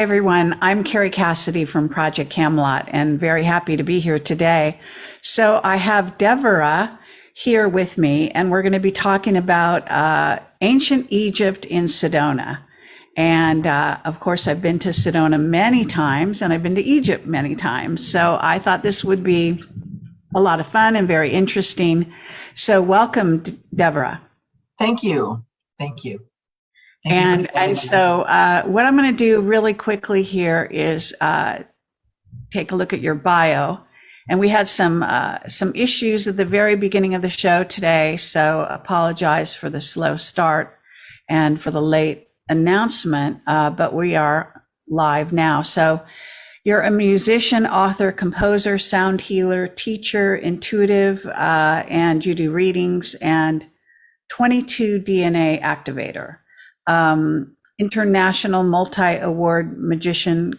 Everyone, I'm Kerry Cassidy from Project Camelot and very happy to be here today. So I have Devara here with me and we're going to be talking about ancient Egypt in Sedona. And of course, I've been to Sedona many times and I've been to Egypt many times. So I thought this would be a lot of fun and very interesting. So welcome, Devara. Thank you. Thank you. And so what I'm going to do really quickly here is take a look at your bio. And we had some issues at the very beginning of the show today, so apologize for the slow start and for the late announcement, but we are live now. So you're a musician, author, composer, sound healer, teacher, intuitive, and you do readings, and 22 DNA activator. International multi-award musician,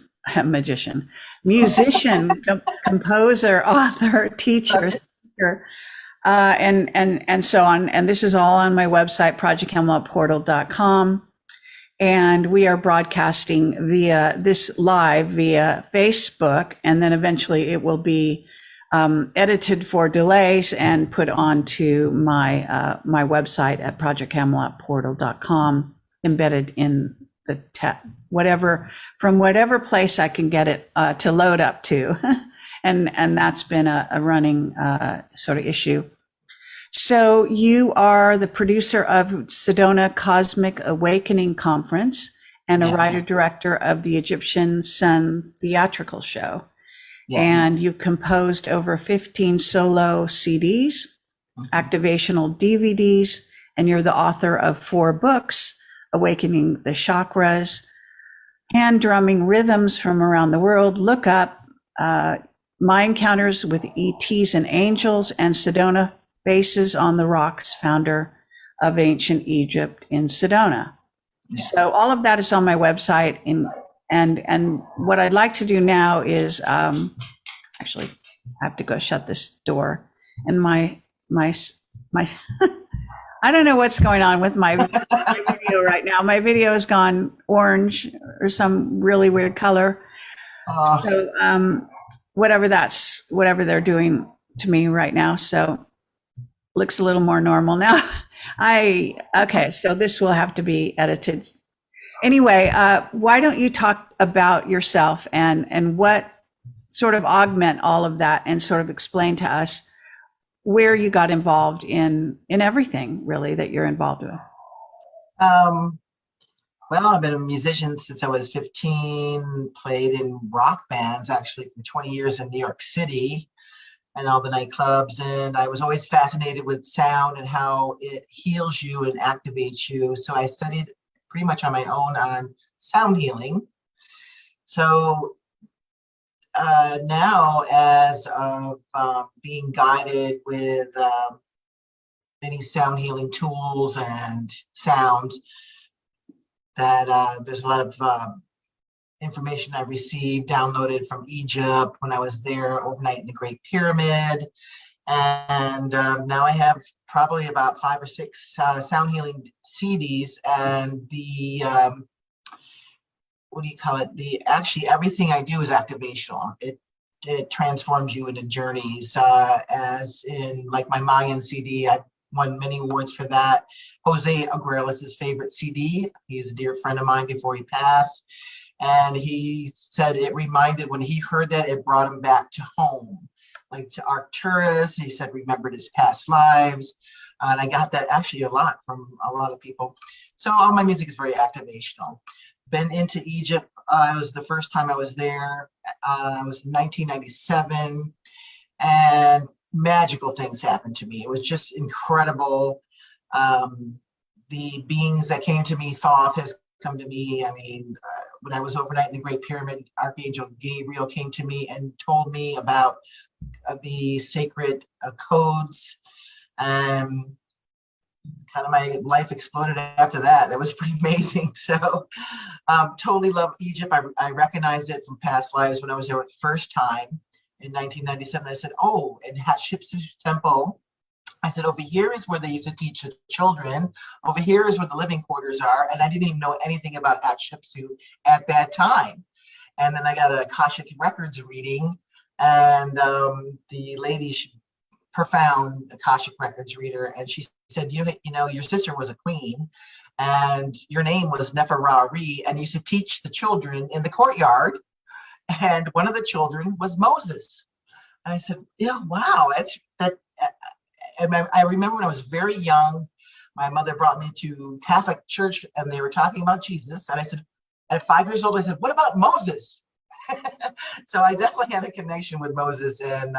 composer, author, teacher, speaker, and so on. And this is all on my website, projectcamelotportal.com. And we are broadcasting live via Facebook, and then eventually it will be edited for delays and put onto my website at projectcamelotportal.com. Embedded in the from whatever place I can get it to load up to. and that's been a running sort of issue. So you are the producer of Sedona Cosmic Awakening Conference and a writer-director of the Egyptian Sun theatrical show. Yes. And you've composed over 15 solo CDs, activational DVDs, and you're the author of 4 books, Awakening the Chakras, Hand Drumming Rhythms from Around the World, Look Up, My Encounters with ETs and Angels, and Sedona Bases on the Rocks, founder of Ancient Egypt in Sedona. Yeah. So all of that is on my website. And what I'd like to do now is, actually, I have to go shut this door. And my I don't know what's going on with my video right now. My video has gone orange or some really weird color. So whatever they're doing to me right now. So looks a little more normal now. Okay, so this will have to be edited. Anyway, why don't you talk about yourself and what sort of augment all of that and sort of explain to us where you got involved in everything really that you're involved with. Well, I've been a musician since I was 15, played in rock bands actually for 20 years in New York City and all the nightclubs. And I was always fascinated with sound and how it heals you and activates you. So I studied pretty much on my own on sound healing. So now, as of being guided with many sound healing tools and sounds, that there's a lot of information I received downloaded from Egypt when I was there overnight in the Great Pyramid. And now I have probably about 5 or 6 sound healing CDs, and the what do you call it? Actually everything I do is activational. It transforms you into journeys. As in, like my Mayan CD, I won many awards for that. Jose Aguilar's favorite CD. He's a dear friend of mine before he passed, and he said it reminded, when he heard that, it brought him back to home, like to Arcturus. He said remembered his past lives, and I got that actually a lot from a lot of people. So all my music is very activational. Been into Egypt. It was the first time I was there. It was 1997, and magical things happened to me. It was just incredible. The beings that came to me, Thoth has come to me. I mean, when I was overnight in the Great Pyramid, Archangel Gabriel came to me and told me about the sacred codes. Kind of my life exploded after that. That was pretty amazing. So totally love Egypt. I recognized it from past lives when I was there the first time in 1997. I said, oh, in Hatshepsut's temple, I said, over here is where they used to teach the children. Over here is where the living quarters are. And I didn't even know anything about Hatshepsut at that time. And then I got a Akashic Records reading, and the lady, profound Akashic Records reader, and she said, you know, your sister was a queen, and your name was Neferari, and you used to teach the children in the courtyard, and one of the children was Moses. And I said, yeah, wow, that's that. And I remember when I was very young, my mother brought me to Catholic church, and they were talking about Jesus, and I said, at 5 years old, I said, what about Moses? So I definitely have a connection with Moses, and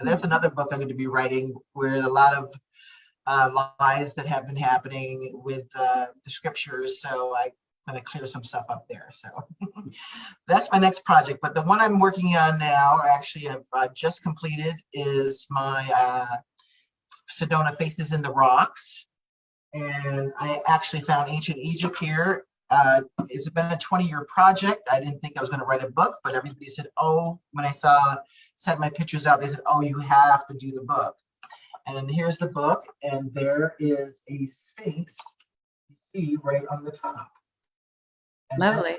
that's another book I'm going to be writing, where a lot of lies that have been happening with the scriptures. So I'm going to clear some stuff up there. So that's my next project. But the one I'm working on now, or actually I've just completed, is my Sedona Faces in the Rocks. And I actually found ancient Egypt here. It's been a 20-year project. I didn't think I was going to write a book, but everybody said, oh, when I sent my pictures out, they said, oh, you have to do the book. And here's the book, and there is a Sphinx you see right on the top. And Lovely.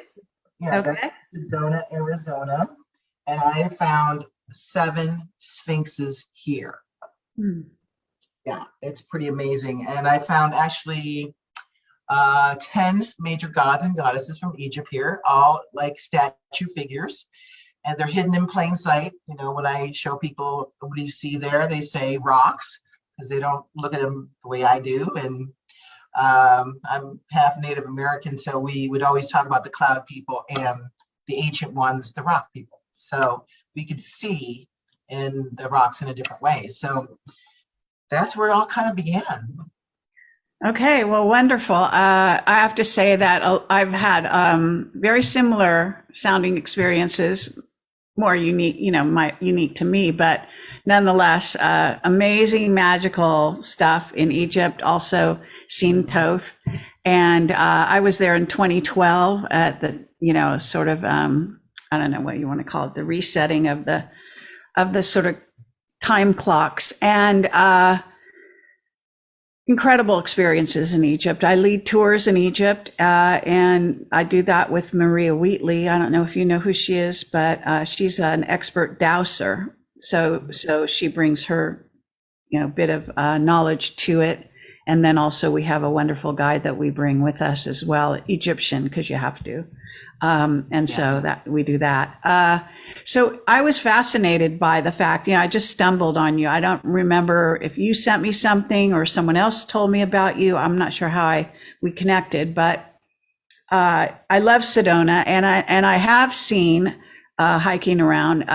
That's Sedona, Arizona. And I found 7 Sphinxes here. Yeah, it's pretty amazing. And I found actually 10 major gods and goddesses from Egypt here, all like statue figures, and they're hidden in plain sight. You know, when I show people what do you see there, they say rocks, because they don't look at them the way I do. And I'm half Native American, so we would always talk about the cloud people and the ancient ones, the rock people. So we could see in the rocks in a different way. So that's where it all kind of began. Okay, well, wonderful. I have to say that I've had very similar sounding experiences, more unique, unique to me, but nonetheless, amazing magical stuff in Egypt. Also seen Thoth, and I was there in 2012 at the, sort of I don't know what you want to call it, the resetting of the sort of time clocks, and incredible experiences in Egypt. I lead tours in Egypt, and I do that with Maria Wheatley. I don't know if you know who she is, but she's an expert dowser. So she brings her, bit of knowledge to it. And then also we have a wonderful guide that we bring with us as well, Egyptian, because you have to. So that we do that. So I was fascinated by the fact, I just stumbled on you. I don't remember if you sent me something or someone else told me about you. I'm not sure how we connected, but I love Sedona, and I have seen hiking around,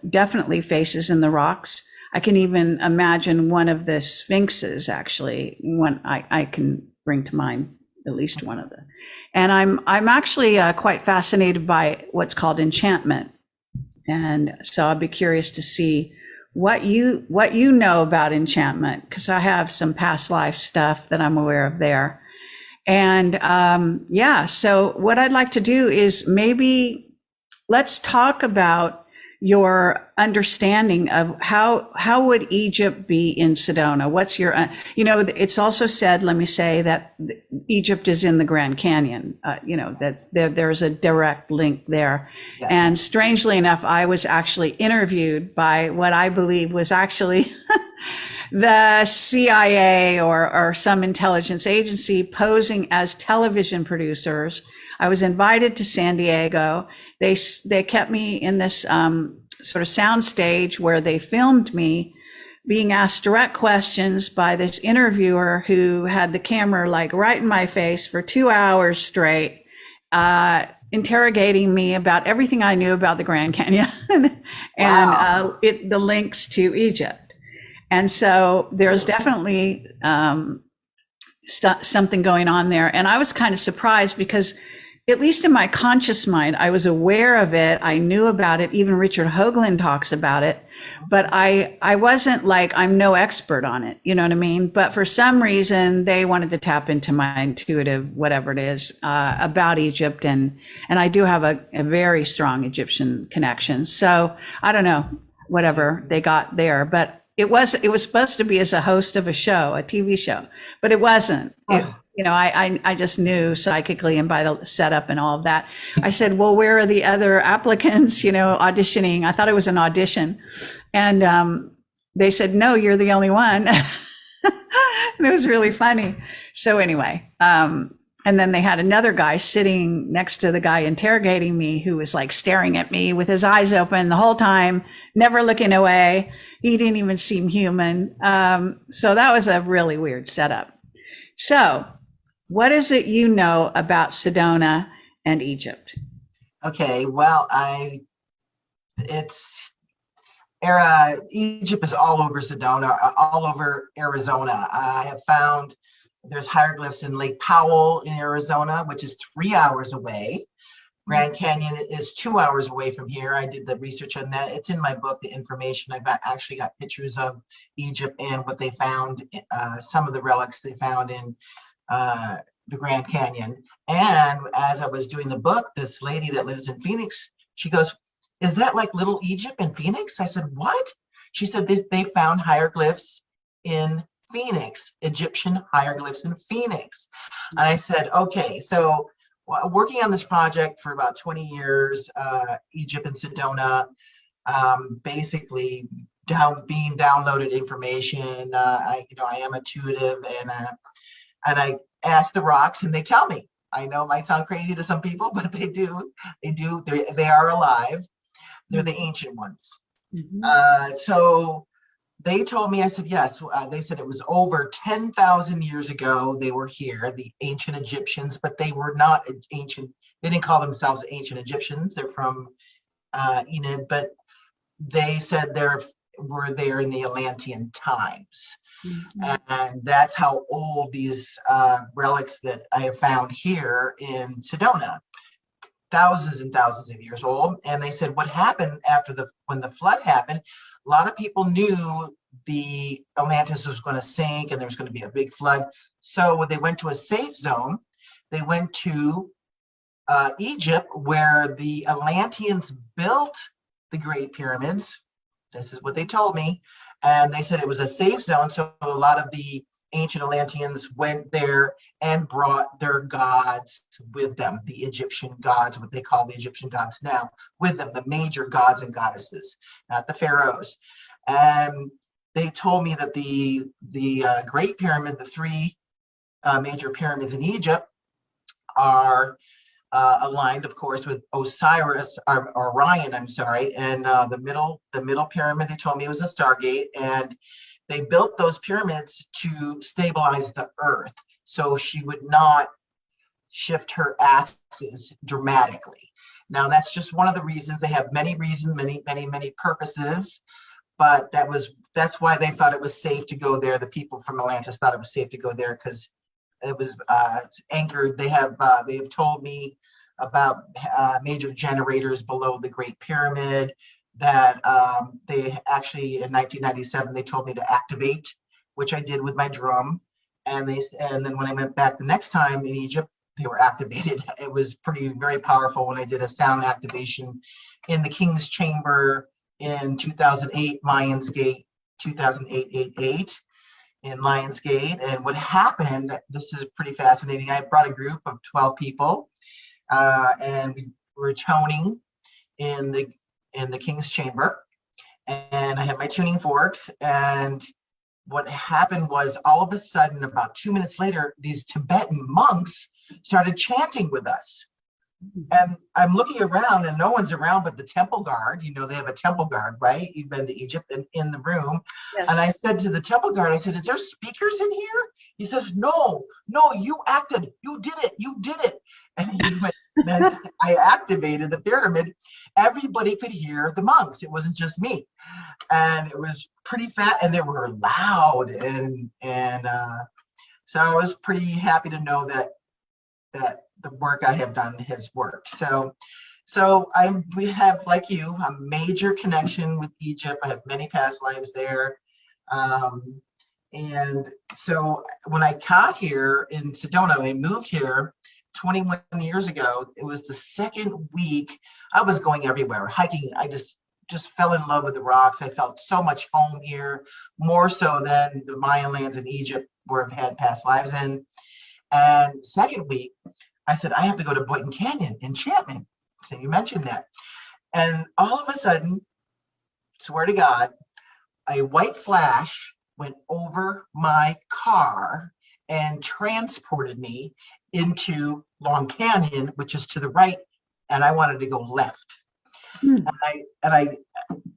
definitely Faces in the Rocks. I can even imagine one of the Sphinxes, actually, one I can bring to mind. At least one of them. And I'm actually quite fascinated by what's called enchantment. And so I'll be curious to see what you know about enchantment, because I have some past life stuff that I'm aware of there. And so what I'd like to do is maybe let's talk about your understanding of how would Egypt be in Sedona? What's your, it's also said, let me say, that Egypt is in the Grand Canyon, that there's a direct link there. Yeah. And strangely enough, I was actually interviewed by what I believe was actually the CIA or some intelligence agency posing as television producers. I was invited to San Diego. They kept me in this sort of sound stage where they filmed me being asked direct questions by this interviewer who had the camera like right in my face for 2 hours straight, interrogating me about everything I knew about the Grand Canyon and the links to Egypt. And so there's definitely something going on there. And I was kind of surprised because, at least in my conscious mind, I was aware of it. I knew about it. Even Richard Hoagland talks about it, but I wasn't like, I'm no expert on it. You know what I mean? But for some reason, they wanted to tap into my intuitive, whatever it is, about Egypt. And I do have a very strong Egyptian connection. So I don't know, whatever they got there, but it was supposed to be as a host of a show, a TV show, but it wasn't. I just knew psychically and by the setup and all of that. I said, well, where are the other applicants, auditioning? I thought it was an audition. And they said, no, you're the only one. And it was really funny. So anyway, and then they had another guy sitting next to the guy interrogating me who was like staring at me with his eyes open the whole time, never looking away. He didn't even seem human. So that was a really weird setup. So what is it you know about Sedona and Egypt? Okay, well, Egypt is all over Sedona, all over Arizona. I have found there's hieroglyphs in Lake Powell in Arizona, which is 3 hours away. Grand Canyon is 2 hours away from here. I did the research on that. It's in my book, the information. Actually got pictures of Egypt and what they found, some of the relics they found in the Grand Canyon. And as I was doing the book, this lady that lives in Phoenix, she goes, is that like Little Egypt in Phoenix? I said, what? She said they found hieroglyphs in Phoenix, Egyptian hieroglyphs in Phoenix. And I said, okay, so working on this project for about 20 years, Egypt and Sedona, basically being downloaded information. I am intuitive, and I ask the rocks, and they tell me. I know it might sound crazy to some people, but they do. They are alive. They're the ancient ones. Mm-hmm. So they told me, I said, yes. They said it was over 10,000 years ago they were here, the ancient Egyptians, but they were not ancient. They didn't call themselves ancient Egyptians. They're from Enid, but they said were there in the Atlantean times. Mm-hmm. And that's how old these relics that I have found here in Sedona, thousands and thousands of years old. And they said what happened when the flood happened, a lot of people knew the Atlantis was going to sink and there was going to be a big flood. So when they went to a safe zone, they went to Egypt, where the Atlanteans built the Great Pyramids. This is what they told me. And they said it was a safe zone. So a lot of the ancient Atlanteans went there and brought their gods with them, the Egyptian gods, what they call the Egyptian gods now, with them, the major gods and goddesses, not the pharaohs. And they told me that the Great Pyramid, the three major pyramids in Egypt, are aligned, of course, with Osiris, or Orion, I'm sorry. And the middle pyramid, they told me, was a Stargate. And they built those pyramids to stabilize the earth so she would not shift her axis dramatically. Now, that's just one of the reasons. They have many reasons, many purposes, but that's why they thought it was safe to go there. The people from Atlantis thought it was safe to go there because it was anchored. They have told me about major generators below the Great Pyramid that they actually, in 1997, they told me to activate, which I did with my drum. And then when I went back the next time in Egypt, they were activated. It was very powerful when I did a sound activation in the King's Chamber in 2008, Lionsgate, 2008 in Lionsgate. And what happened, this is pretty fascinating. I brought a group of 12 people, and we were toning in the King's Chamber, and I had my tuning forks. And what happened was, all of a sudden, about 2 minutes later, these Tibetan monks started chanting with us. And I'm looking around and no one's around but the temple guard. They have a temple guard, right? You've been to Egypt, and in the room. Yes. And I said to the temple guard, I said, is there speakers in here? He says, no, you acted. You did it. And he went, then I activated the pyramid. Everybody could hear the monks. It wasn't just me. And it was pretty fat, and they were loud. And so I was pretty happy to know that the work I have done has worked. So we have, like you, a major connection with Egypt. I have many past lives there. And so when I got here in Sedona, I moved here 21 years ago. It was the second week. I was going everywhere, hiking. I just fell in love with the rocks. I felt so much home here, more so than the Mayan lands in Egypt where I've had past lives in. And second week, I said, I have to go to Boynton Canyon enchantment. So you mentioned that. And all of a sudden, swear to God, a white flash went over my car and transported me into Long Canyon, which is to the right, and I wanted to go left. Hmm.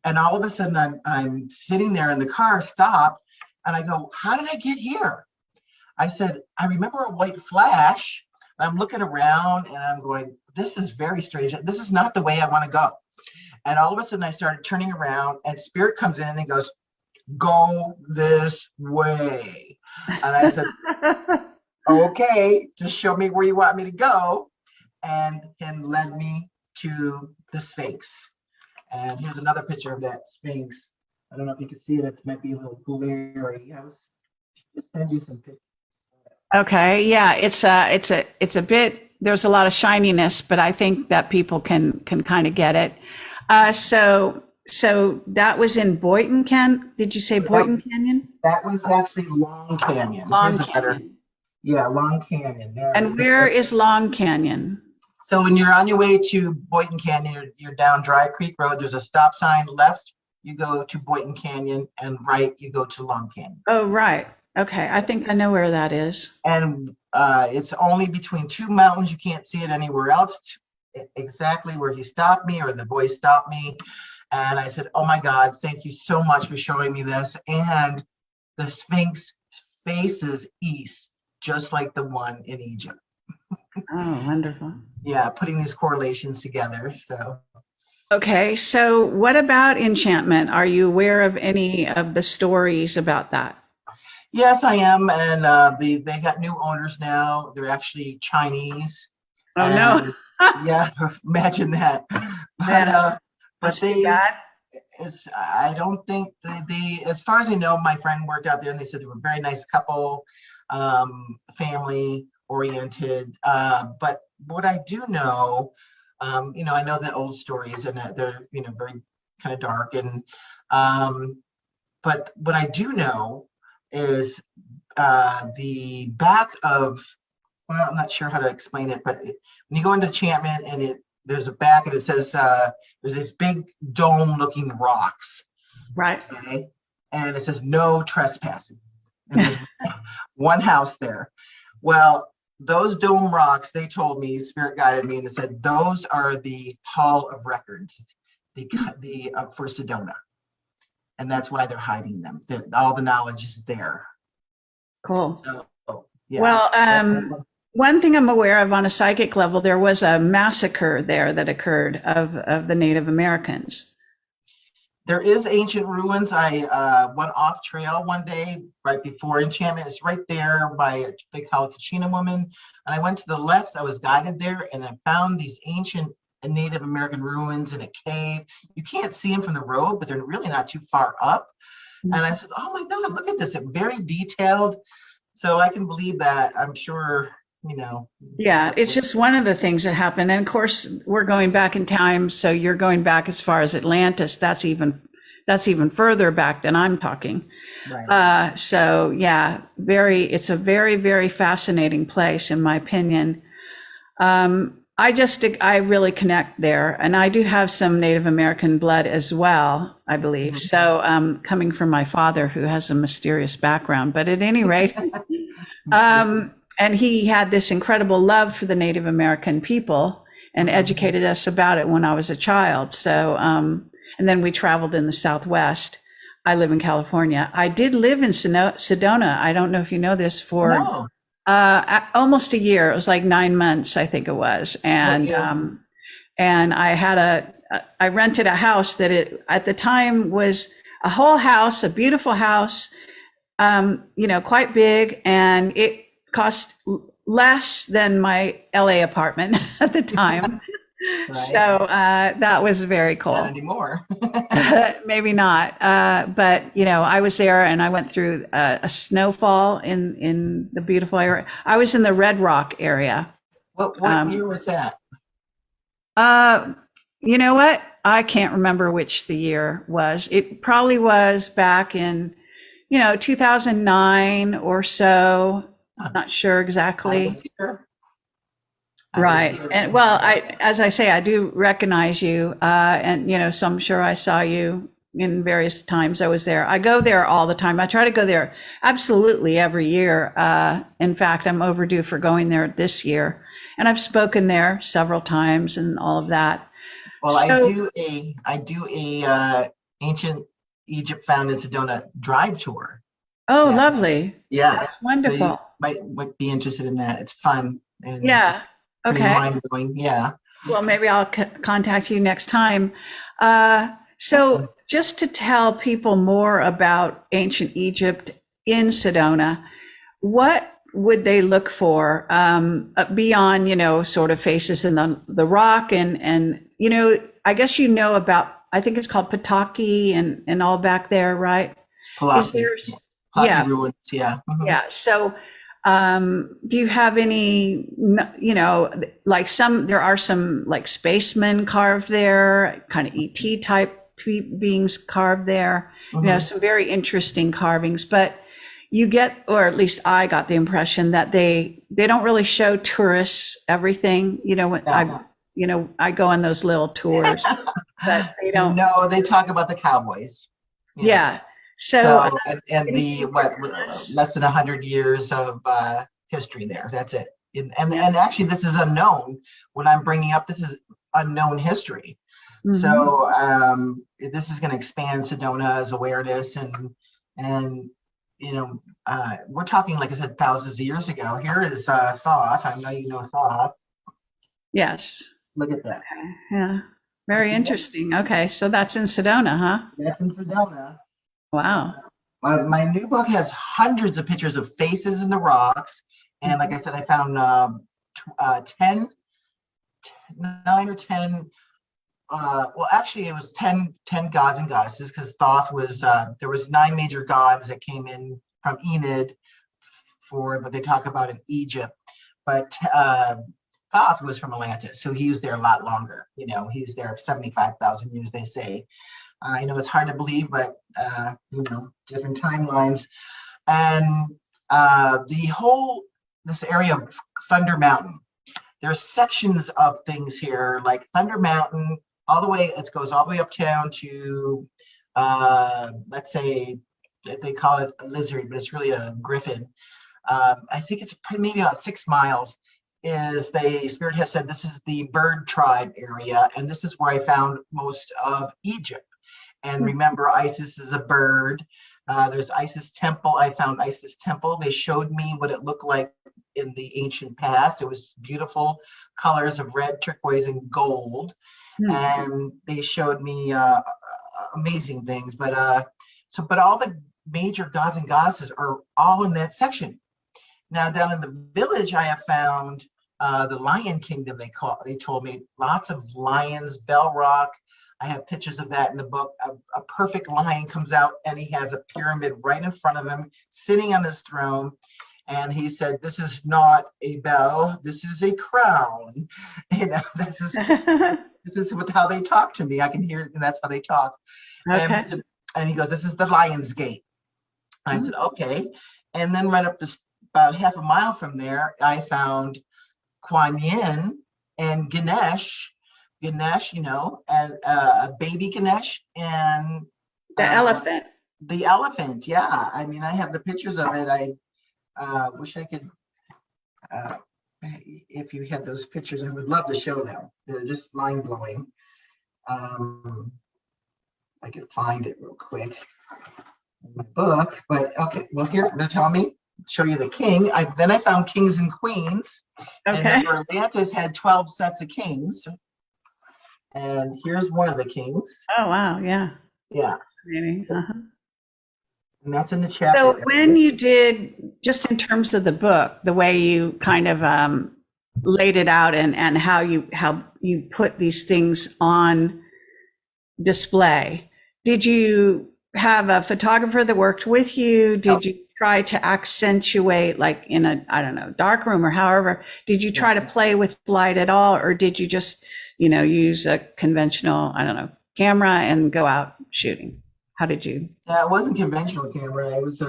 And all of a sudden I'm sitting there in the car, stopped, and I go, how did I get here? I said, I remember a white flash. I'm looking around and I'm going, this is very strange. This is not the way I want to go. And all of a sudden I started turning around and Spirit comes in and goes, go this way. And I said, okay, just show me where you want me to go. And led me to the Sphinx. And here's another picture of that Sphinx. I don't know if you can see it. It might be a little glary. I was just send you some pictures. Okay, yeah, it's a bit, there's a lot of shininess, but I think that people can kind of get it. So that was in Boynton Canyon. Did you say Boynton Canyon? That was actually Long Canyon. Long Here's a better, Canyon. yeah, Long Canyon. There. And where is Long Canyon? So when you're on your way to Boynton Canyon, you're down Dry Creek Road. There's a stop sign. Left, you go to Boynton Canyon, and right, you go to Long Canyon. Oh, right. Okay, I think I know where that is. And it's only between two mountains. You can't see it anywhere else. Exactly where he stopped me, or the boy stopped me. And I said, oh my God, thank you so much for showing me this. And the Sphinx faces east, just like the one in Egypt. Oh, wonderful. Yeah, putting these correlations together. So. Okay, so what about enchantment? Are you aware of any of the stories about that? Yes, I am. And they got new owners now. They're actually Chinese. Oh, no. Yeah, imagine that. But they, I don't think they, as far as I know, my friend worked out there and they said they were a very nice couple, family oriented. But what I do know, I know the old stories and they're, very kind of dark. And, but what I do know is the back of, well, I'm not sure how to explain it, but when you go into enchantment and there's a back and it says there's this big dome looking rocks. Right. Okay? And it says no trespassing. And there's one house there. Well, those dome rocks, they told me, Spirit guided me, and it said those are the Hall of Records, the for Sedona. And that's why they're hiding them. All the knowledge is there. Cool. So, yeah. Well, one thing I'm aware of on a psychic level, there was a massacre there that occurred of the Native Americans. There is ancient ruins. I went off trail one day right before enchantment. It's right there by, they call it Kachina woman. And I went to the left. I was guided there and I found these ancient Native American ruins in a cave. You can't see them from the road, but they're really not too far up. Mm-hmm. And I said, oh my God, look at this. It's very detailed. So I can believe that. I'm sure, Yeah, it's just one of the things that happened. And of course, we're going back in time. So you're going back as far as Atlantis. That's even further back than I'm talking. Right. So yeah, it's a very, very fascinating place, in my opinion. I really connect there, and I do have some Native American blood as well, I believe. Mm-hmm. So coming from my father, who has a mysterious background, but at any rate, and he had this incredible love for the Native American people and educated us about it when I was a child. So, and then we traveled in the Southwest. I live in California. I did live in Sedona. I don't know if you know this, for almost a year. It was like 9 months, I think it was. And, and I rented a house that at the time was a whole house, a beautiful house, quite big. And it cost less than my LA apartment at the time. Right. So that was very cool. Not anymore. Maybe not. But, I was there and I went through a snowfall in the beautiful area. I was in the Red Rock area. What year was that? You know what? I can't remember which the year was. It probably was back in, 2009 or so. Not sure I exactly. was here. I was Right. here. And well, as I say, I do recognize you. And, so I'm sure I saw you in various times I was there. I go there all the time. I try to go there absolutely every year. In fact, I'm overdue for going there this year. And I've spoken there several times and all of that. Well, So, I do a ancient Egypt found in Sedona drive tour. oh, Yeah. lovely. Yeah. That's So you wonderful. might be interested in that. It's fun and Yeah. pretty Okay. mind blowing. Yeah. Well, maybe I'll contact you next time. So just to tell people more about ancient Egypt in Sedona, what would they look for beyond, sort of faces in the rock and I guess about, I think it's called Pataki and all back there, right? Is Palaki. there, Palaki yeah, ruins. Yeah. yeah. So, do you have any, like there are some like spacemen carved there, kind of ET type beings carved there, some very interesting carvings, but you get, or at least I got the impression that they don't really show tourists everything, when I go on those little tours, but they don't. No, they talk about the cowboys. Yeah. So, So and the less than 100 years of history there. That's it. And actually, this is unknown. What I'm bringing up, this is unknown history. So this is going to expand Sedona's awareness and we're talking, like I said, thousands of years ago. Here is Thoth. I know you know Thoth. Yes. Look at that. Yeah. Very interesting. Okay. So that's in Sedona, huh? That's in Sedona. Wow. My new book has hundreds of pictures of faces in the rocks. And like I said, I found 9 or 10, well, actually it was 10 gods and goddesses, because Thoth was, there was 9 major gods that came in from Enid for what they talk about in Egypt. But Thoth was from Atlantis, so he was there a lot longer. He's there 75,000 years, they say. I know it's hard to believe, but different timelines. And this area of Thunder Mountain, there's sections of things here, like Thunder Mountain, all the way, it goes all the way uptown to, let's say, they call it a lizard, but it's really a griffin. I think it's maybe about 6 miles. Spirit has said this is the bird tribe area, and this is where I found most of Egypt. And remember, Isis is a bird. There's Isis Temple. I found Isis Temple. They showed me what it looked like in the ancient past. It was beautiful colors of red, turquoise, and gold. And they showed me amazing things. But all the major gods and goddesses are all in that section. Now, down in the village, I have found the Lion Kingdom. They told me lots of lions, Bell Rock. I have pictures of that in the book. A perfect lion comes out, and he has a pyramid right in front of him, sitting on his throne. And he said, "This is not a bell. This is a crown." This is how they talk to me. I can hear it, and that's how they talk. Okay. And he goes, "This is the Lion's Gate." And I said, "Okay." And then right up this about half a mile from there, I found Kuan Yin and Ganesh, and a baby Ganesh and The elephant. The elephant, yeah. I mean, I have the pictures of it. I wish I could. If you had those pictures, I would love to show them. They're just mind blowing. I could find it real quick in my book, but okay. Well, here, now tell me. Show you the king. Then I found kings and queens. Okay. And then Atlantis had 12 sets of kings. And here's one of the kings. Oh, wow. Yeah. Yeah. Uh-huh. And that's in the chapter. So when you did, just in terms of the book, the way you kind of laid it out and how you put these things on display, did you have a photographer that worked with you? Did you try to accentuate, like in a, I don't know, dark room or however, did you try to play with light at all? Or did you just, use a conventional, I don't know, camera and go out shooting? How did you? Yeah, it wasn't conventional camera. It was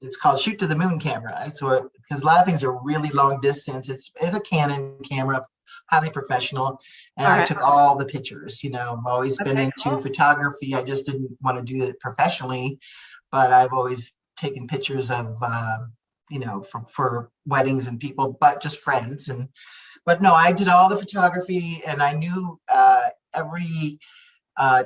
it's called shoot to the moon camera. So because a lot of things are really long distance. It's a Canon camera, highly professional, and All I right. took all the pictures. I've always been Okay, into cool. photography. I just didn't want to do it professionally, but I've always taken pictures of for weddings and people, but just friends. But no, I did all the photography, and I knew every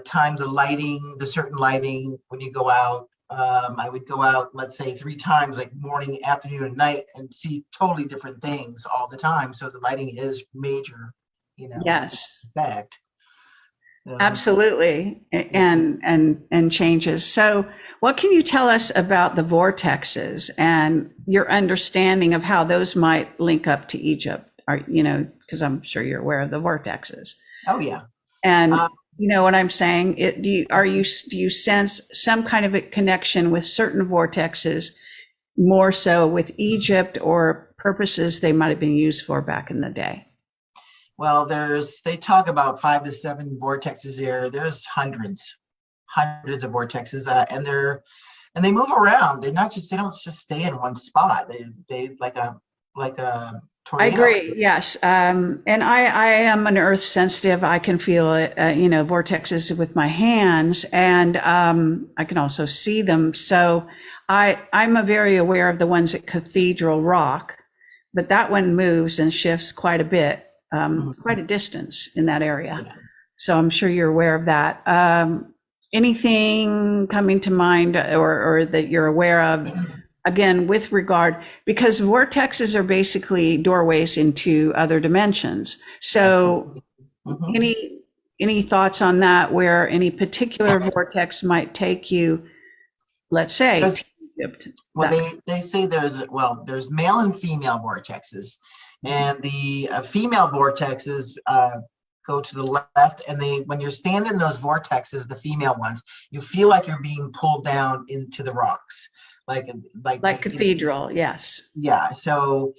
time the certain lighting when you go out. I would go out, let's say 3 times, like morning, afternoon, and night, and see totally different things all the time. So the lighting is major, Yes, effect. absolutely. And changes. So what can you tell us about the vortexes and your understanding of how those might link up to Egypt? Because I'm sure you're aware of the vortexes. Oh yeah. And you know what I'm saying? Do you sense some kind of a connection with certain vortexes, more so with Egypt, or purposes they might have been used for back in the day? Well, they talk about 5 to 7 vortexes here. There's hundreds of vortexes, and they move around. They don't just stay in one spot. They like a I tornado. agree. Yes. And I am an earth sensitive. I can feel it, vortexes with my hands, and I can also see them. So I'm very aware of the ones at Cathedral Rock, but that one moves and shifts quite a bit, quite a distance in that area. Yeah. So I'm sure you're aware of that. Anything coming to mind or that you're aware of? Again, with regard, because vortexes are basically doorways into other dimensions. So any thoughts on that, where any particular vortex might take you, let's say, to Egypt? Well, they say there's male and female vortexes, and the female vortexes go to the left, and when you're standing in those vortexes, the female ones, you feel like you're being pulled down into the rocks, like Cathedral, yes. Yeah. So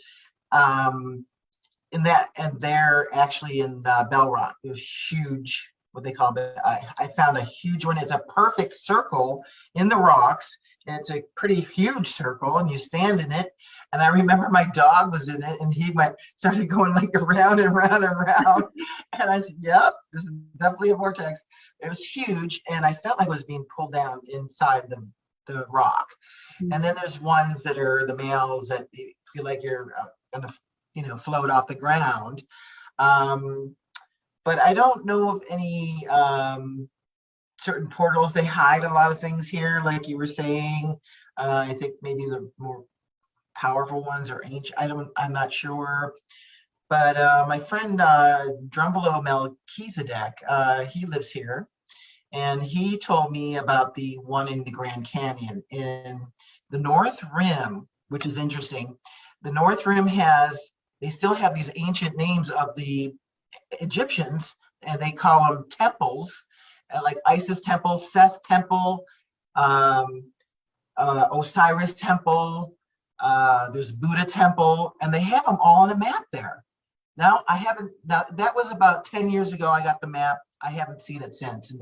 in that, and they're actually in Bell Rock. There's huge, what they call it. I found a huge one. It's a perfect circle in the rocks. And it's a pretty huge circle, and you stand in it. And I remember my dog was in it, and he started going like around and around and around. And I said, "Yep, this is definitely a vortex." It was huge, and I felt like I was being pulled down inside the rock. And then there's ones that are the males that you feel like you're gonna float off the ground. But I don't know of any certain portals. They hide a lot of things here, like you were saying. I think maybe the more powerful ones are ancient. I'm not sure. But my friend Drumbalo Melchizedek, he lives here, and he told me about the one in the Grand Canyon in the North Rim, which is interesting. The North Rim they still have these ancient names of the Egyptians, and they call them temples, like Isis temple, Seth temple, Osiris temple, there's Buddha temple, and they have them all on a map there. Now, that was about 10 years ago I got the map. I haven't seen it since,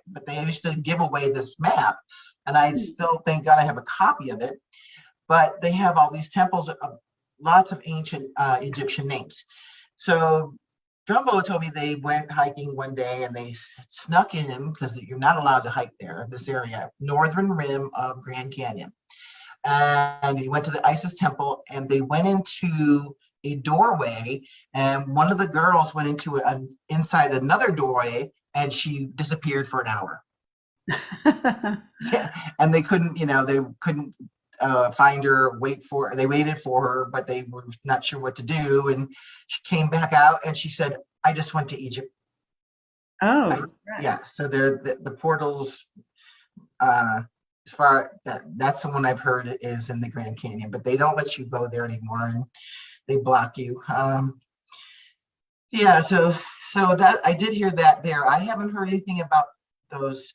but they used to give away this map, and I still, thank God, I have a copy of it. But they have all these temples of lots of ancient Egyptian names. So Drumbo told me they went hiking one day, and they snuck in, because you're not allowed to hike there, this area, northern rim of Grand Canyon. And he went to the Isis temple, and they went into a doorway, and one of the girls went into inside another doorway, and she disappeared for an hour. Yeah, and they couldn't find her, they waited for her, but they were not sure what to do. And she came back out, and she said, "I just went to Egypt." Oh, right. Yeah. So the portals, as far that's the one I've heard is in the Grand Canyon, but they don't let you go there anymore, and they block you. Yeah. So that I did hear that there. I haven't heard anything about those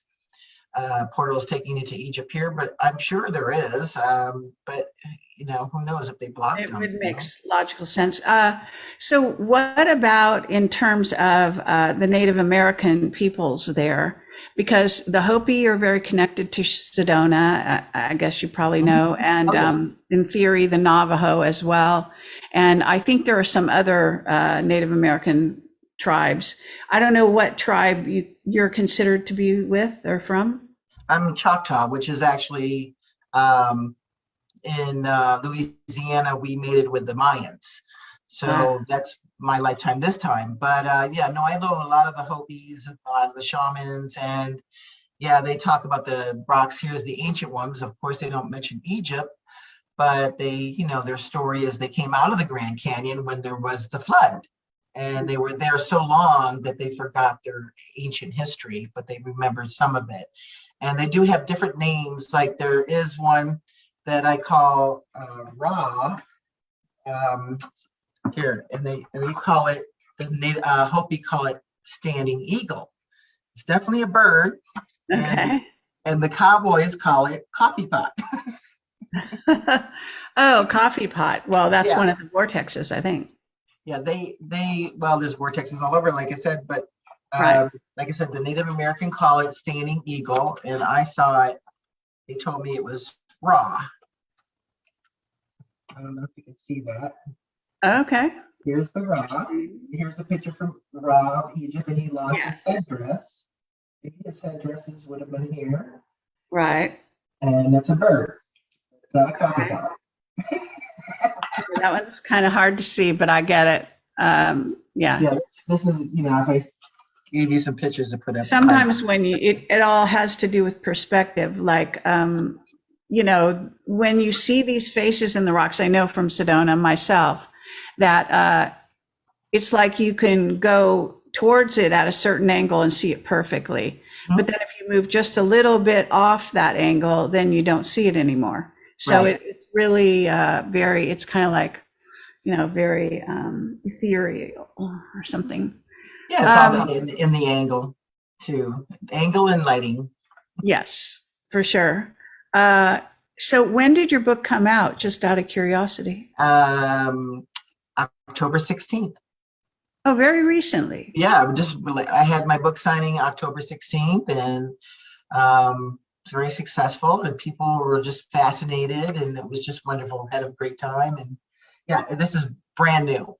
portals taking you to Egypt here, but I'm sure there is. But who knows if they blocked them? It would make logical sense. So what about in terms of the Native American peoples there? because the Hopi are very connected to Sedona. I guess you probably know, and Oh, yeah. in theory, the Navajo as well. And I think there are some other Native American tribes. I don't know what tribe you're considered to be with or from. I'm Choctaw, which is actually um, in Louisiana. We mated with the Mayans. Ah, So that's my lifetime this time. But yeah, no, I know a lot of the Hopis, a lot of the shamans, and yeah, they talk about the rocks here as the ancient ones. Of course, they don't mention Egypt, but they, their story is they came out of the Grand Canyon when there was the flood. And they were there so long that they forgot their ancient history, but they remembered some of it. And they do have different names. Like there is one that I call Ra here, and they call it Hopi call it standing eagle. It's definitely a bird, and okay. and the cowboys call it coffee pot. Oh, coffee pot. Well, that's Yeah, one of the vortexes, I think. yeah. Well, there's vortexes all over, like I said, but Right. like I said, the Native American call it standing eagle, and I saw it. They told me it was raw. I don't know if you can see that. Okay. Here's the Ra. Here's the picture from Ra of Egypt, and he lost Yeah. his headdress. His headdresses would have been here, Right. and that's a bird. It's not a coffee Okay. pot. That one's kind of hard to see, but I get it. Yeah. Yeah, this is, if I gave you some pictures to put up. Sometimes when it all has to do with perspective, like, when you see these faces in the rocks, I know from Sedona myself that it's like you can go towards it at a certain angle and see it perfectly. But then if you move just a little bit off that angle, then you don't see it anymore. So Right. it's really it's kind of like, very ethereal or something. Yeah, it's all in the angle too. Angle and lighting. Yes, for sure. Uh, so when did your book come out? Just out of curiosity. Um, October 16th. Oh, very recently. Yeah, I had my book signing October 16th, and it's very successful, and people were just fascinated, and it was just wonderful. Had a great time, and yeah, this is brand new,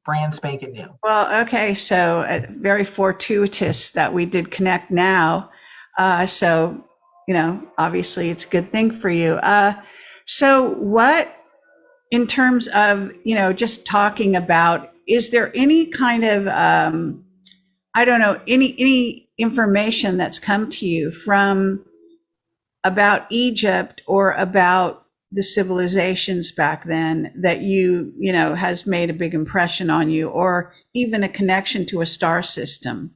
brand spanking new. Well, okay, so very fortuitous that we did connect now. So, obviously it's a good thing for you. So what, in terms of, just talking about, is there any kind of, I don't know, any information that's come to you from about Egypt or about the civilizations back then that has made a big impression on you, or even a connection to a star system,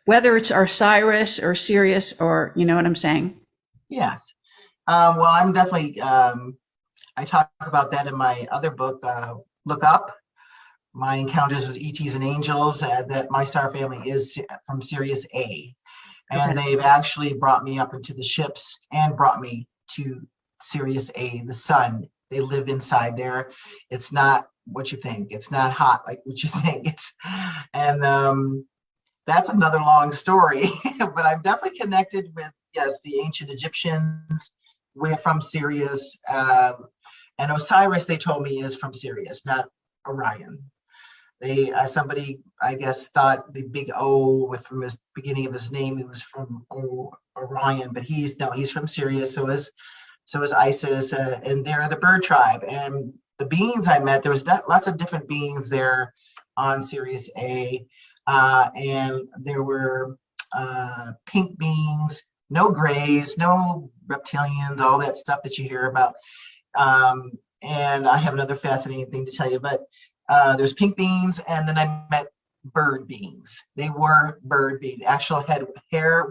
whether it's Osiris or Sirius, or you know what I'm saying? Yes. Well, I'm definitely. I talk about that in my other book, Look Up. My encounters with ETs and angels. That my star family is from Sirius A. And Okay. they've actually brought me up into the ships and brought me to Sirius A, the sun. They live inside there. It's not what you think. It's not hot like what you think. And that's another long story. But I'm definitely connected with, yes, the ancient Egyptians. We're from Sirius, and Osiris. They told me is from Sirius, not Orion. They somebody I guess thought the big O from his beginning of his name, he was from Orion, but he's from Sirius. So is Isis, and they're the bird tribe. And the beings I met, there was lots of different beings there on Sirius A, and there were pink beings, no grays, no reptilians, all that stuff that you hear about. And I have another fascinating thing to tell you, but there's pink beings, and then I met bird beings. They were bird beings, actual head hair,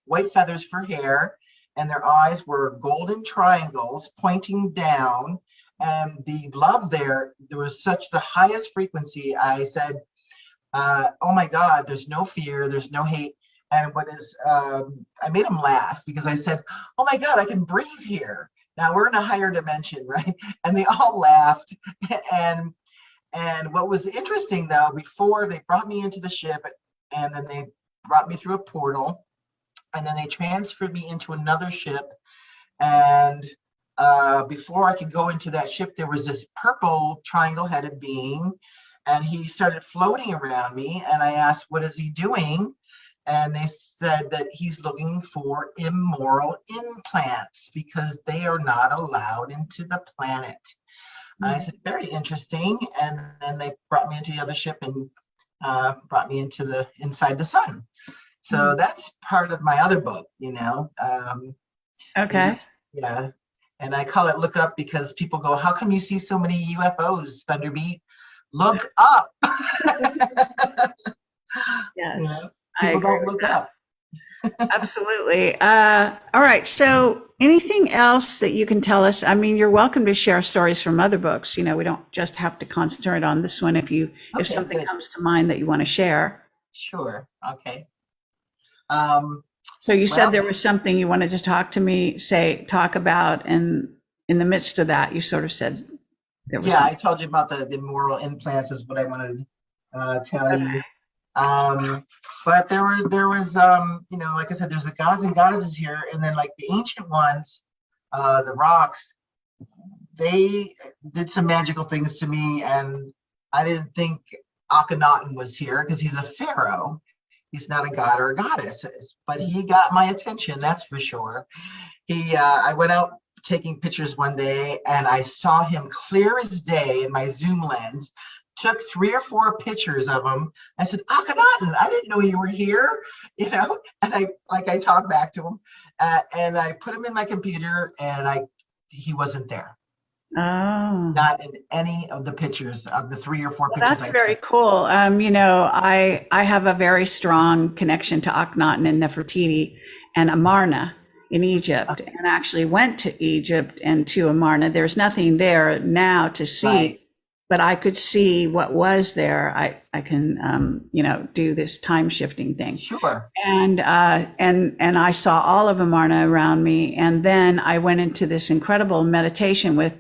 white feathers for hair, and their eyes were golden triangles pointing down. And the love there was such the highest frequency. I said, oh my God, there's no fear, there's no hate. And I made them laugh because I said, oh my God, I can breathe here. Now we're in a higher dimension, right? And they all laughed. And what was interesting though, before they brought me into the ship, and then they brought me through a portal, and then they transferred me into another ship. And before I could go into that ship, there was this purple triangle-headed being, and he started floating around me. And I asked, "What is he doing?" And they said that he's looking for immoral implants because they are not allowed into the planet. And I said, "Very interesting." And then they brought me into the other ship and brought me into inside the sun. So that's part of my other book, you know. Okay. Yeah. And I call it Look Up because people go, "How come you see so many UFOs, ThunderBeat?" Look up. Yes. People don't look up. Absolutely. All right. So anything else that you can tell us? I mean, you're welcome to share stories from other books. You know, we don't just have to concentrate on this one. If something good. comes to mind that you want to share. Sure. Okay. So you said there was something you wanted to talk about, and in the midst of that, you sort of said there was. Yeah, I told you about the immoral implants is what I wanted to tell you. But there was you know, like I said, there's the gods and goddesses here, and then like the ancient ones, the rocks, they did some magical things to me, and I didn't think Akhenaten was here because he's a pharaoh. He's not a god or a goddess, but he got my attention, that's for sure. I went out taking pictures one day, and I saw him clear as day in my zoom lens. Took 3 or 4 pictures of him. I said, "Akhenaten, I didn't know you were here," you know. And I talked back to him, and I put him in my computer, and he wasn't there. Oh, Not in any of the pictures of the 3 or 4 pictures. That's very cool. You know, I have a very strong connection to Akhenaten and Nefertiti and Amarna in Egypt, and actually went to Egypt and to Amarna. There's nothing there now to see. Right. But I could see what was there. I can, you know, do this time shifting thing. Sure. And I saw all of Amarna around me. And then I went into this incredible meditation with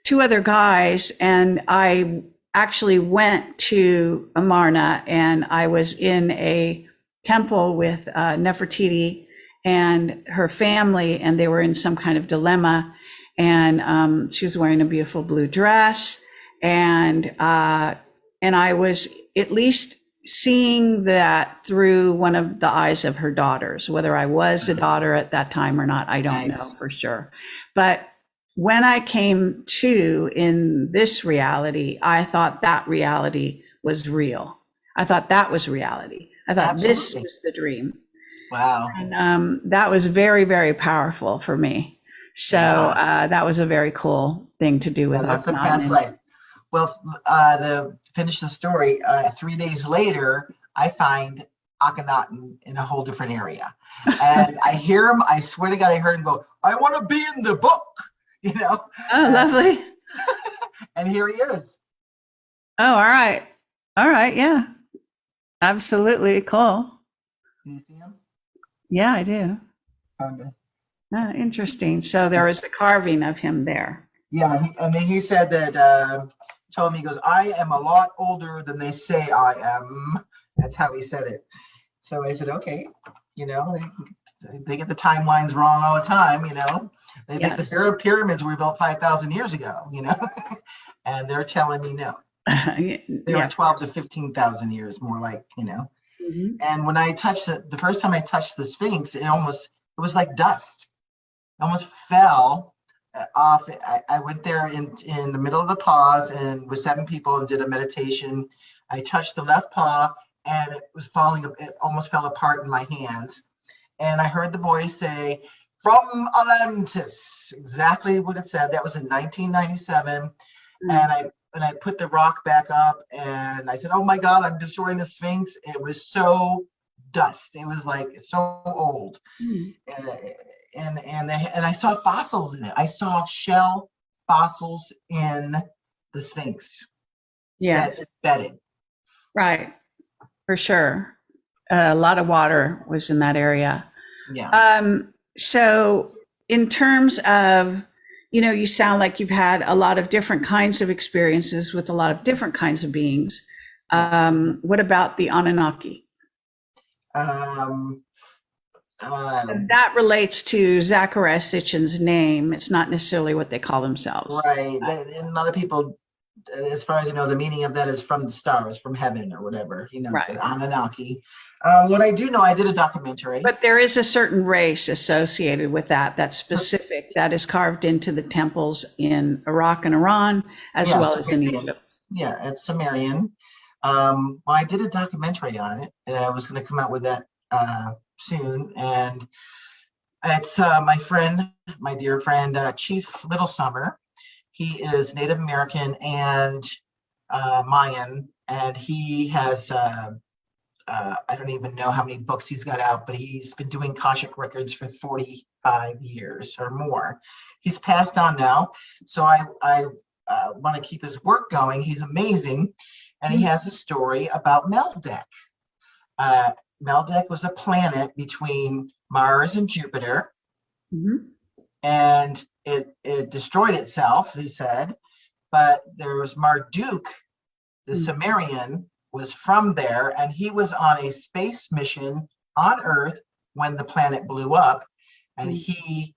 2 other guys. And I actually went to Amarna, and I was in a temple with Nefertiti and her family, and they were in some kind of dilemma. And she was wearing a beautiful blue dress. And I was at least seeing that through one of the eyes of her daughters. Whether I was a daughter at that time or not, I don't know for sure. But when I came to in this reality, I thought that reality was real. I thought that was reality. I thought this was the dream. Wow. And that was very, very powerful for me. So that was a very cool thing to do with that's the past life. Well, to finish the story, 3 days later, I find Akhenaten in a whole different area. And I hear him, I swear to God, I heard him go, "I want to be in the book," you know? Oh, lovely. And here he is. Oh, all right. All right. Yeah. Absolutely. Cool. Do you see him? Yeah, I do. Okay. Interesting. So there was a carving of him there. Yeah. And then he said that, told me, he goes, "I am a lot older than they say I am." That's how he said it. So I said, okay, you know, they get the timelines wrong all the time, you know. They think the pyramids were built 5,000 years ago, you know, and they're telling me no. They were 12 to 15,000 years more like, you know. Mm-hmm. And when I touched the first time I touched the Sphinx, it was like dust. It almost fell off. I went there in the middle of the pause and with 7 people and did a meditation. I touched the left paw and it was it almost fell apart in my hands. And I heard the voice say, "From Atlantis," exactly what it said. That was in 1997. Mm-hmm. And I put the rock back up and I said, "Oh my God, I'm destroying the Sphinx." It was so dust. It was like so old. Mm-hmm. And I saw fossils in it. I saw shell fossils in the Sphinx. Yeah. Bedded. Right. For sure. A lot of water was in that area. Yeah. So in terms of, you know, you sound like you've had a lot of different kinds of experiences with a lot of different kinds of beings. What about the Anunnaki? Um, um, That relates to Zachariah Sitchin's name. It's not necessarily what they call themselves. right. And a lot of people, as far as you know, the meaning of that is from the stars, from heaven or whatever, you know, Right. the Anunnaki. What I do know, I did a documentary. But there is a certain race associated with that, that's specific, that is carved into the temples in Iraq and Iran, as Yeah, well as in Sumerian. Egypt. Yeah, it's Sumerian. Well, I did a documentary on it, and I was going to come out with that soon. And it's my dear friend, Chief Little Summer. He is Native American and Mayan, and he has I don't even know how many books he's got out, but he's been doing Akashic records for 45 years or more. He's passed on now, so I want to keep his work going. He's amazing, and he has a story about Meldek. Meldek was a planet between Mars and Jupiter, and it destroyed itself, he said, but there was Marduk, the Sumerian, was from there, and he was on a space mission on Earth when the planet blew up, and it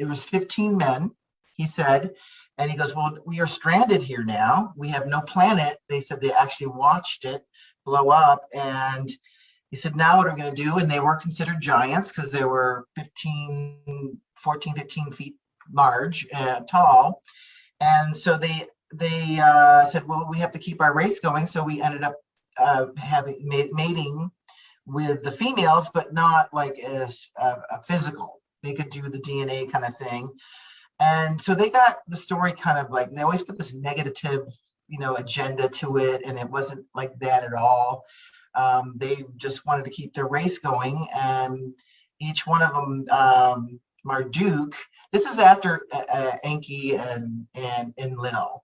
was 15 men, he said, and he goes, well, we are stranded here now. We have no planet. They said they actually watched it blow up, and he said, now what are we going to do? And they were considered giants because they were 14, 15 feet large and tall, and so they said, well, we have to keep our race going. So we ended up mating with the females, but not like as a physical. They could do the DNA kind of thing. And so they got the story kind of like, they always put this negative, agenda to it. And it wasn't like that at all. They just wanted to keep their race going. And each one of them, Marduk, this is after Enki and Lil.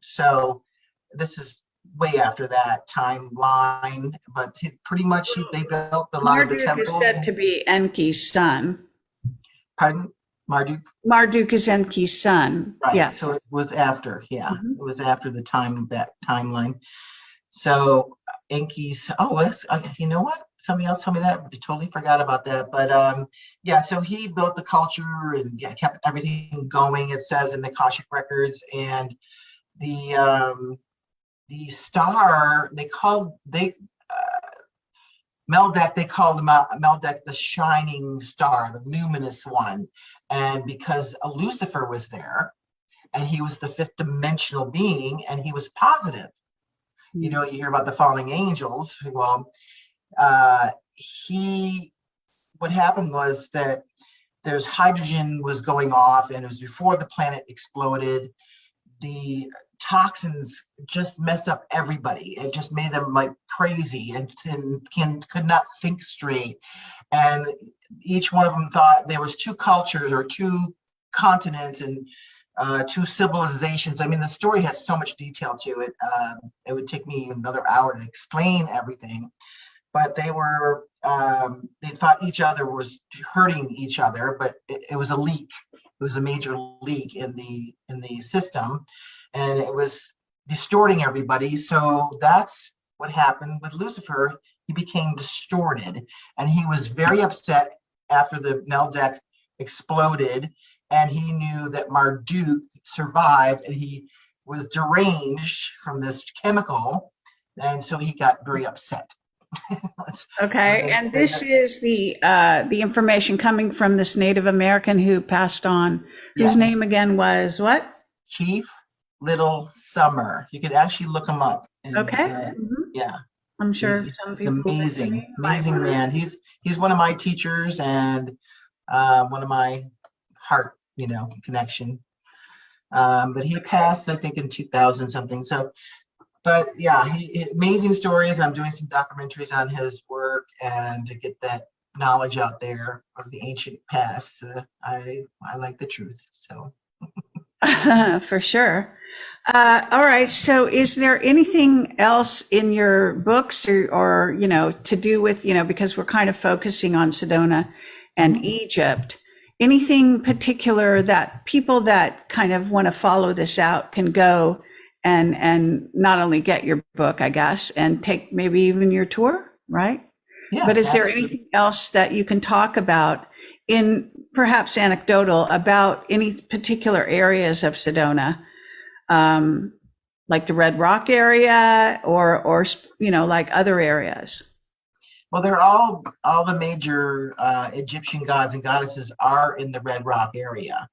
So this is way after that timeline, but pretty much they built a lot of the temples. Marduk is said to be Enki's son. Pardon? Marduk? Marduk is Enki's son. Right. Yeah. So it was after, it was after the that timeline. So Enki's, you know what? Somebody else told me that. I totally forgot about that. But so he built the culture and kept everything going. It says in the Akashic records, and the star Meldek, they called Meldek the shining star, the luminous one, and because Lucifer was there, and he was the fifth dimensional being, and he was positive. You hear about the falling angels. Well, what happened was that there's hydrogen was going off, and it was before the planet exploded. The toxins just messed up everybody. It just made them like crazy and could not think straight. And each one of them thought there was two cultures or two continents and two civilizations. I mean, the story has so much detail to it. It would take me another hour to explain everything. But they were, they thought each other was hurting each other, but it was a leak. It was a major leak in the system, and it was distorting everybody. So that's what happened with Lucifer. He became distorted, and he was very upset after the Meldek exploded, and he knew that Marduk survived, and he was deranged from this chemical, and so he got very upset. Okay, and this is the information coming from this Native American who passed on, whose name again was what? Chief Little Summer. You could actually look him up. Okay. Yeah, I'm sure he's some people amazing man. He's one of my teachers and one of my heart, connection. But he passed, I think, in 2000 something. So. But yeah, amazing stories. I'm doing some documentaries on his work and to get that knowledge out there of the ancient past. I like the truth. So for sure. All right. So is there anything else in your books or to do with, because we're kind of focusing on Sedona and Egypt, anything particular that people that kind of want to follow this out can go and not only get your book, I guess, and take maybe even your tour? right? Yes, But is there absolutely. anything else that you can talk about in perhaps anecdotal about any particular areas of Sedona? Like the Red Rock area or like other areas? Well, they're all the major Egyptian gods and goddesses are in the Red Rock area.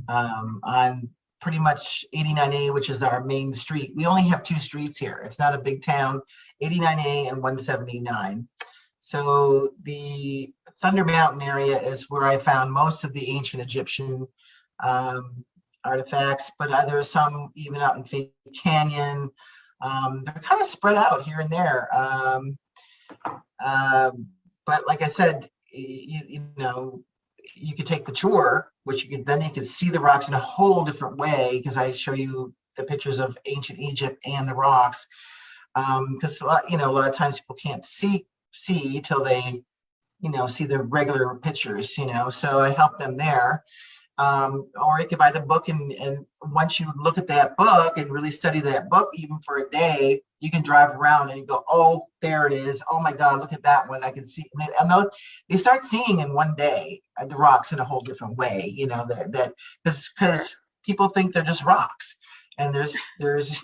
On pretty much 89A, which is our main street. We only have two streets here. It's not a big town, 89A and 179. So the Thunder Mountain area is where I found most of the ancient Egyptian artifacts, but there's some even out in Fake Canyon. They're kind of spread out here and there. But like I said, you could take the tour, which you could see the rocks in a whole different way, because I show you the pictures of ancient Egypt and the rocks. Because a lot of times people can't see till they see the regular pictures. So I help them there. Or you can buy the book, and once you look at that book and really study that book, even for a day, you can drive around and you go, oh, there it is. Oh my God, look at that one. I can see. And they start seeing in one day the rocks in a whole different way. That because people think they're just rocks, and there's there's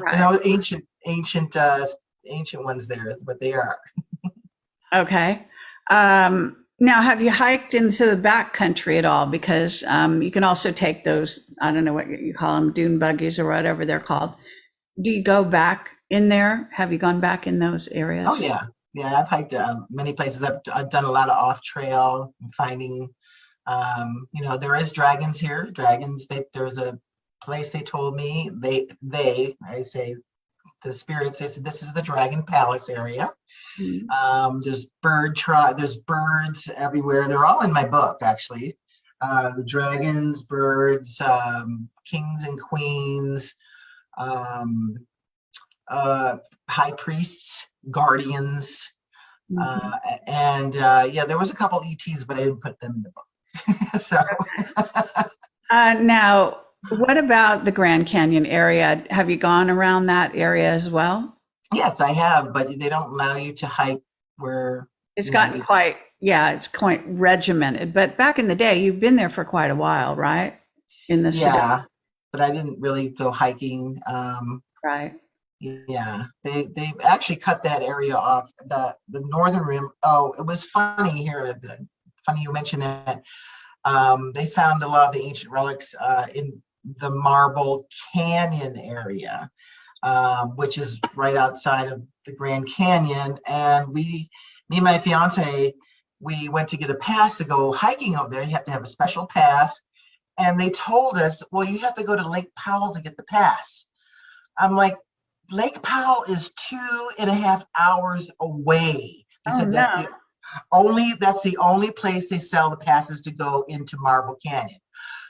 Right. ancient ones there is what they are. Okay. Now, have you hiked into the back country at all? Because you can also take those, I don't know what you call them, dune buggies or whatever they're called. Do you go back in there? Have you gone back in those areas? Oh yeah, yeah. I've hiked many places. I've done a lot of off trail finding. There is dragons here. Dragons. There's a place they told me. I say the spirits. They said this is the Dragon Palace area. Mm-hmm. There's birds everywhere. They're all in my book, actually. The dragons, birds, kings and queens, high priests, guardians, Mm-hmm. and there was a couple ETs, but I didn't put them in the book. So. Now, what about the Grand Canyon area? Have you gone around that area as well? Yes, I have, but they don't allow you to hike where. It's gotten it's quite regimented. But back in the day, you've been there for quite a while, right? In the Sedona, Yeah, but I didn't really go hiking. right? Yeah, they actually cut that area off, the northern rim. Oh, it was funny here. Funny you mentioned that. They found a lot of the ancient relics in the Marble Canyon area, which is right outside of the Grand Canyon. And me and my fiance, we went to get a pass to go hiking over there. You have to have a special pass. And they told us, well, you have to go to Lake Powell to get the pass. I'm like, Lake Powell is 2.5 hours away. They said No. that's the only place they sell the passes to go into Marble Canyon.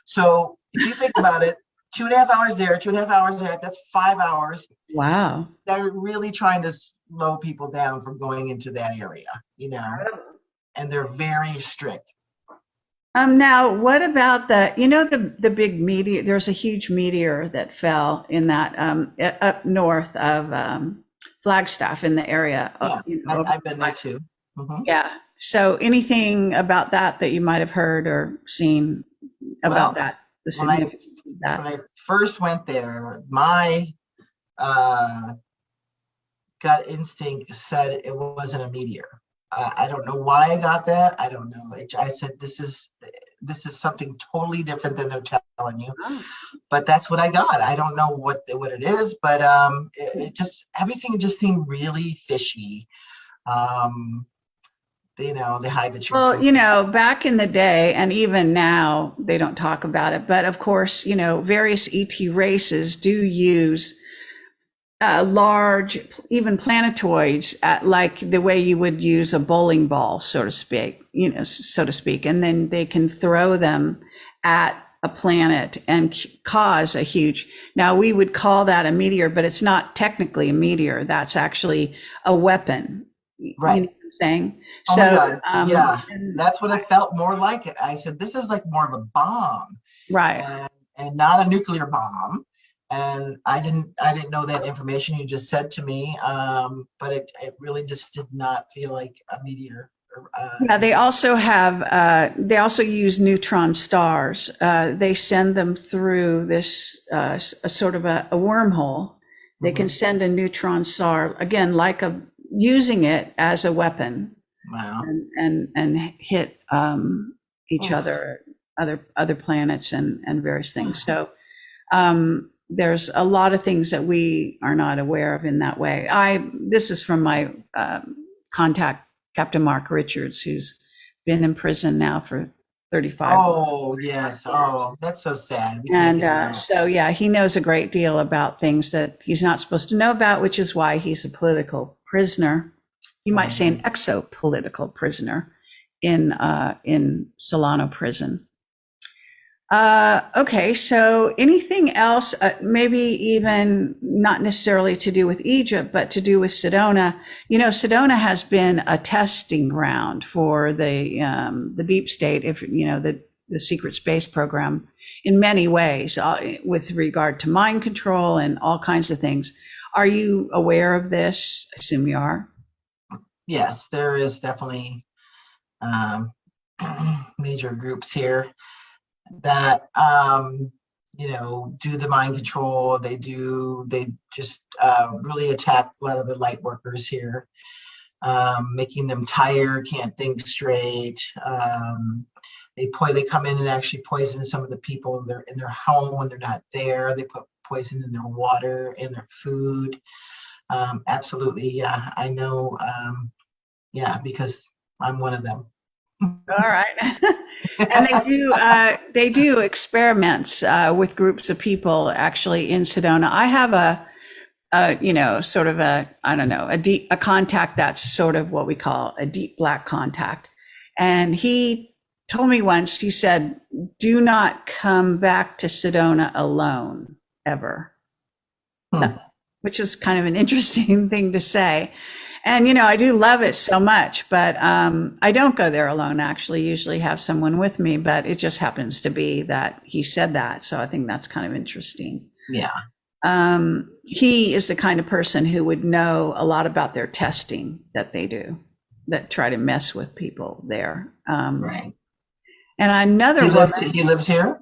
So if you think about it, 2.5 hours there, 2.5 hours there, that's 5 hours. Wow. They're really trying to slow people down from going into that area, and they're very strict. Now, what about the big meteor? There's a huge meteor that fell in that up north of Flagstaff in the area. Yeah, I've been there too. Mm-hmm. Yeah. So anything about that you might have heard or seen about that? The significance of that. When I first went there, my gut instinct said it wasn't a meteor. I don't know why I got that. I don't know. I said this is something totally different than they're telling you, but that's what I got. I don't know what it is, but it just everything just seemed really fishy. They hide the truth. Well, back in the day, and even now, they don't talk about it. But of course, various ET races do use large, even planetoids, like the way you would use a bowling ball, so to speak, and then they can throw them at a planet and cause a huge. Now we would call that a meteor, but it's not technically a meteor. That's actually a weapon. Right. You know what I'm saying? Oh So, my God. Yeah, that's what it felt more like. I said, this is like more of a bomb, right. and not a nuclear bomb. And I didn't know that information you just said to me, but it really just did not feel like a meteor. Yeah, they also have, they also use neutron stars. They send them through this a sort of a wormhole. They can send a neutron star, again, like using it as a weapon. Wow. And hit each other, other planets and various things. So there's a lot of things that we are not aware of in that way. This is from my contact, Captain Mark Richards, who's been in prison now for 35 Oh, yes. Oh, that's so sad. We can't get him And out. so, yeah, he knows a great deal about things that he's not supposed to know about, which is why he's a political prisoner. You might say an exo-political prisoner in Solano prison. Okay, so anything else, maybe even not necessarily to do with Egypt, but to do with Sedona. You know, Sedona has been a testing ground for the deep state, if you know, the secret space program in many ways, with regard to mind control and all kinds of things. Are you aware of this? I assume you are. Yes, there is definitely major groups here that you know, do the mind control. They just really attack a lot of the light workers here, making them tired, can't think straight. They come in and actually poison some of the people in their home when they're not there. They put poison in their water, in their food. Absolutely, yeah, I know. Yeah, because I'm one of them. All right. And they do experiments with groups of people actually in Sedona. I have you know, sort of I don't know, a contact that's sort of what we call a deep black contact. And he told me once, he said, do not come back to Sedona alone ever. Which is kind of an interesting thing to say. And, you know, I do love it so much, but I don't go there alone, actually, usually have someone with me, but it just happens to be that he said that. So I think that's kind of interesting. Yeah. He is the kind of person who would know a lot about their testing that they do, that try to mess with people there. Right. And another he lives here?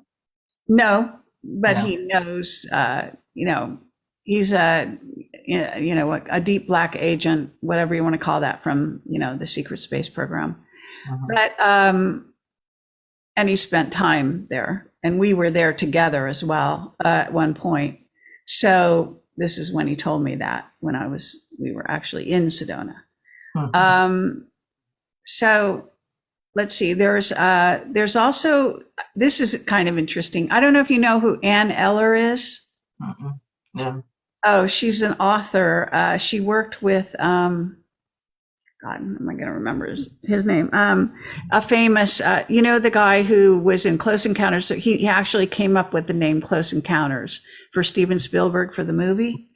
No, but No. he knows, you know, he's a deep black agent, whatever you want to call that, from, you know, the secret space program. But, and he spent time there, and we were there together as well at one point. So this is when he told me that, when we were actually in Sedona. So let's see, there's also, this is kind of interesting. I don't know if you know who Ann Eller is. No. Oh, she's an author. She worked with, God, am I going to remember his name? A famous, you know, the guy who was in Close Encounters. So he actually came up with the name Close Encounters for Steven Spielberg for the movie.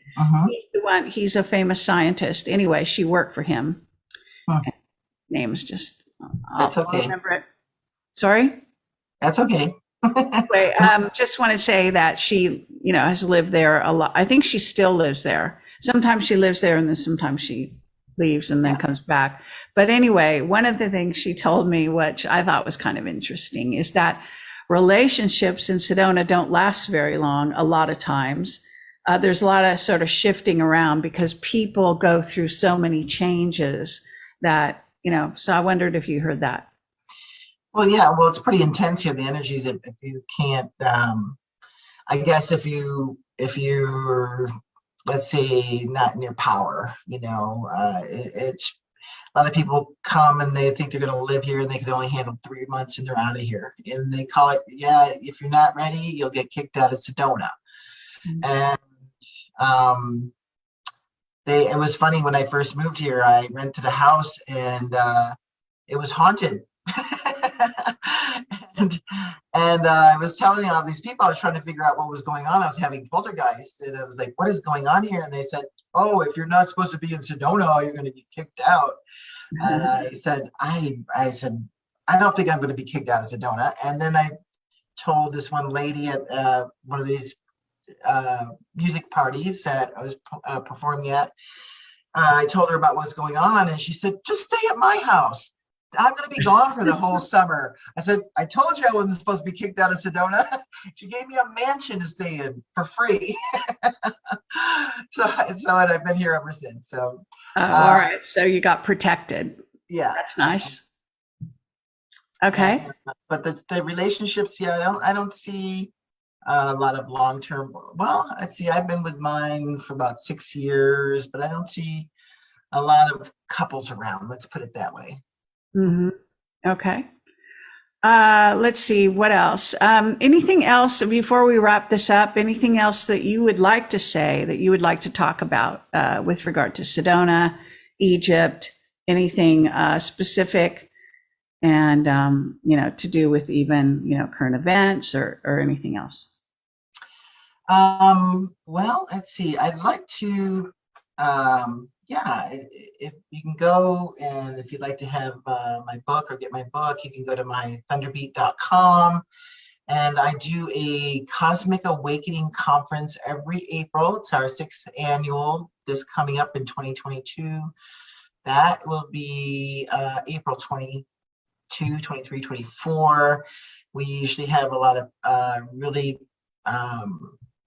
He's the one. He's a famous scientist. Anyway, she worked for him. Name is just. That's okay. I'll remember it. Sorry. That's okay. Anyway, just want to say that she, you know, has lived there a lot. I think she still lives there. Sometimes she lives there, and then sometimes she leaves and then comes back. But anyway, one of the things she told me, which I thought was kind of interesting, is that relationships in Sedona don't last very long a lot of times. There's a lot of sort of shifting around because people go through so many changes that, you know, so I wondered if you heard that. Well, yeah, well, it's pretty intense here. The energies, if you can't, I guess if you're, let's say, not in your power, you know, it's a lot of people come and they think they're going to live here and they can only handle 3 months and they're out of here. And they call it, yeah, if you're not ready, you'll get kicked out of Sedona. And it was funny when I first moved here, I rented a house and it was haunted. and I was telling all these people, I was trying to figure out what was going on. I was having poltergeists, and I was like, what is going on here? And they said, oh, if you're not supposed to be in Sedona, you're going to be kicked out. And I said, I don't think I'm going to be kicked out of Sedona. And then I told this one lady at one of these music parties that I was performing at. I told her about what's going on, and she said, just stay at my house. I'm going to be gone for the whole summer. I said, I told you I wasn't supposed to be kicked out of Sedona. She gave me a mansion to stay in for free. So and I've been here ever since. So, all right. So you got protected. yeah, That's nice. Okay. But the relationships, yeah, I don't see a lot of long-term. Well, let's see, I've been with mine for about 6 years, but I don't see a lot of couples around. Let's put it that way. Okay. Let's see, what else? Anything else before we wrap this up? Anything else that you would like to say, that you would like to talk about with regard to Sedona, Egypt, anything specific, and to do with even current events or anything else? Well, let's see. I'd like to if you can go, and if you'd like to have my book or get my book, you can go to my ThunderBeat.com. And I do a Cosmic Awakening conference every April. It's our 6th annual, this coming up in 2022. That will be April 22, 23, 24. We usually have a lot of really